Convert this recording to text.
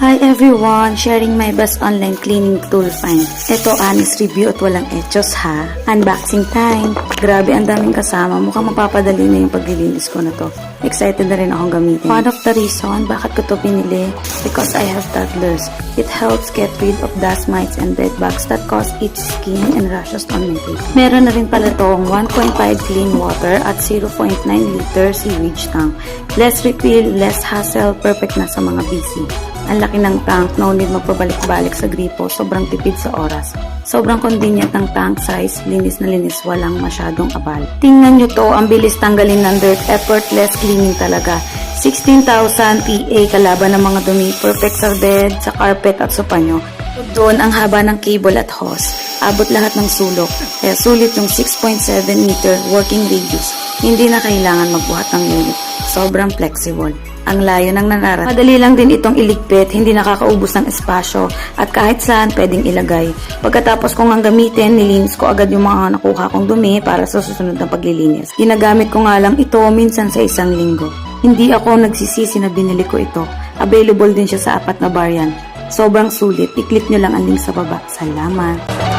Hi everyone! Sharing my best online cleaning tool find. Ito honest review at walang etos ha. Unboxing time! Grabe ang daming kasama. Mukhang mapapadali na yung paglilinis ko na to. Excited na rin akong gamitin. One of the reason bakit ko to pinili, because I have toddlers. It helps get rid of dust mites and bed bugs that cause itchy skin and rashes on my face. Meron na rin pala tong 1.5 clean water at 0.9 liter sewage tank. Less refill, less hassle, perfect na sa mga busy. Ang laki ng tank, no need magpabalik-balik sa gripo, sobrang tipid sa oras. Sobrang convenient ng tank size, linis na linis, walang masyadong abal. Tingnan nyo to, ang bilis tanggalin ng dirt, effortless cleaning talaga. 16,000 PA kalaban ng mga dumi, perfect sa bed, sa carpet at sa panyo. Doon ang haba ng cable at hose, abot lahat ng sulok, kaya sulit yung 6.7 meter working radius. Hindi na kailangan magbuhat ng unit, sobrang flexible. Ang layo ng nararat. Madali lang din itong iligpit, hindi nakakaubos ng espasyo at kahit saan pwedeng ilagay. Pagkatapos kong ang gamitin, nilinis ko agad yung mga nakuha kong dumi para sa susunod na paglilinis. Ginagamit ko nga lang ito minsan sa isang linggo. Hindi ako nagsisisi na binili ko ito. Available din siya sa 4 na variant. Sobrang sulit, i-click nyo lang ang link sa baba. Salamat!